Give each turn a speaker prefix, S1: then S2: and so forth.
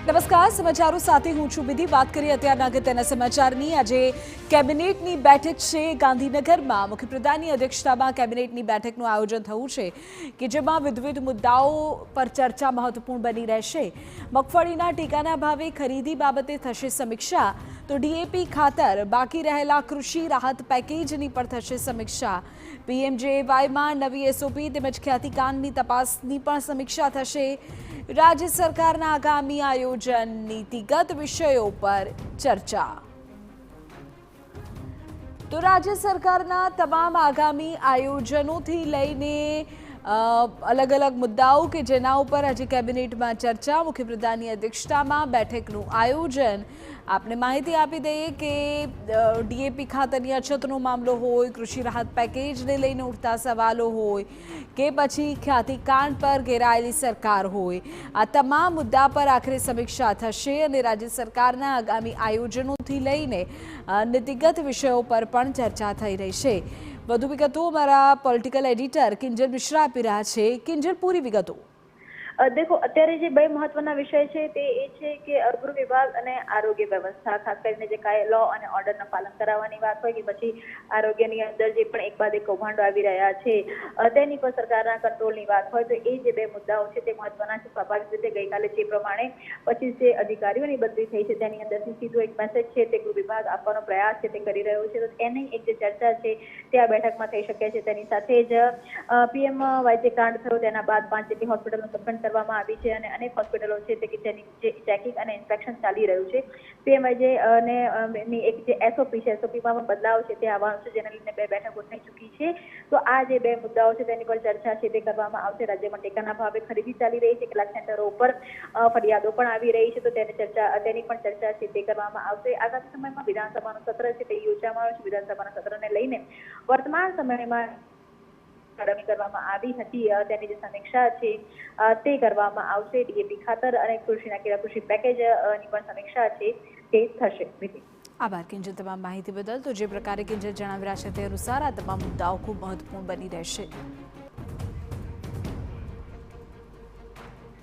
S1: નમસ્કાર, સમાચારો સાથે હું છું વિધિ। વાત કરીએ અત્યારના અગત્યના સમાચારની। આજે કેબિનેટની બેઠક છે ગાંધીનગરમાં। મુખ્યપ્રધાનની અધ્યક્ષતામાં કેબિનેટની બેઠકનું આયોજન થયું છે કે જેમાં વિવિધ મુદ્દાઓ પર ચર્ચા મહત્વપૂર્ણ બની રહેશે। મગફળીના ટેકાના ભાવે ખરીદી બાબતે થશે સમીક્ષા, તો ડીએપી ખાતર બાકી રહેલા કૃષિ રાહત પેકેજની પર થશે સમીક્ષા। પીએમજેએવાયમાં નવી એસઓપી તેમજ ખ્યાતિકાંડની તપાસની પણ સમીક્ષા થશે। राज्य सरकार आगामी आयोजन नीतिगत विषयों पर चर्चा। तो राज्य सरकार तमाम आगामी आयोजनों थी लईने अलग अलग मुद्दाओं के जेना पर आज कैबिनेट में चर्चा। मुख्यप्रधान की अध्यक्षता में बैठकનું आयोजन। आपने माहिती आपी दઈએ કે ડીએપી ખાતરની અછતનો મામલો હોય, કૃષિ રાહત પેકેજને લઈને ઉઠતા સવાલો હોય કે પછી ખ્યાતિકાંડ પર ઘેરાયેલી સરકાર હોય, આ તમામ મુદ્દા પર આખરે સમીક્ષા થશે અને રાજ્ય સરકારના આગામી આયોજનોથી લઈને નીતિગત વિષયો પર પણ ચર્ચા થઈ રહી છે। વધુ વિગતો અમારા પોલિટિકલ એડિટર કિંજલ મિશ્રા આપી રહ્યા છે। કિંજલ, પૂરી વિગતો।
S2: देखो અત્યારે જે બે મહત્વના વિષય છે તે એ છે કે ગૃહ વિભાગ અને આરોગ્ય વ્યવસ્થા, ખાસ કરીને જે લો અને ઓર્ડરના પાલન કરાવવાની વાત હોય કે પછી આરોગ્યની અંદર જે પણ એક બાદ એક કૌભાંડો આવી રહ્યા છે તેની પર સરકારના કંટ્રોલની વાત હોય તો એ જે બે મુદ્દાઓ છે તે મહત્વના છે। સ્વાભાવિક રીતે ગઈકાલે જે પ્રમાણે 25 જે અધિકારીઓની બદલી થઈ છે તેની અંદરથી સીધો એક મેસેજ છે તે ગૃહ વિભાગ આપવાનો પ્રયાસ છે તે કરી રહ્યો છે, તો એની એક જે ચર્ચા છે તે આ બેઠકમાં થઈ શકે છે। તેની સાથે જ પીએમ વાય જે કાંડ થયો તેના બાદ 5 જેટલી હોસ્પિટલનું સસ્પેન્ડ કરવામાં આવી છે અને અનેક હોસ્પિટલો છે તે જેની જે ચેકિંગ અને ઇન્સ્પેક્શન ચાલી રહ્યું છે। પીએમઆઈજે અને ની એક જે એસઓપી છે, એસઓપીમાં પણ બદલાવ છે તે આવવાનો છે, જેને લઈને બે બેઠકો થઈ ચૂકી છે। તો આ જે બે મુદ્દાઓ છે તેની પર ચર્ચા છે તે કરવામાં આવશે। રાજ્યમાં ટેકાના ભાવે ખરીદી ચાલી રહી છે, કેટલાક સેન્ટરો ઉપર ફરિયાદો પણ આવી રહી છે, તો તેની પણ ચર્ચા છે તે કરવામાં આવશે। આગામી સમયમાં વિધાનસભાનું સત્ર છે તે યોજવામાં આવ્યું છે। વિધાનસભાના સત્રને લઈને વર્તમાન સમયમાં કરવામાં આવી હતી તેની જે સમીક્ષા છે તે કરવામાં આવશે। ડીએપી ખાતર અને કૃષિ પેકેજની પણ સમીક્ષા છે તે થશે।
S1: આભાર કિંજલ તમામ માહિતી બદલ। તો જે પ્રકારે કિંજલ જણાવી રહ્યા છે તે અનુસાર આ તમામ મુદ્દાઓ ખૂબ મહત્વપૂર્ણ બની રહેશે।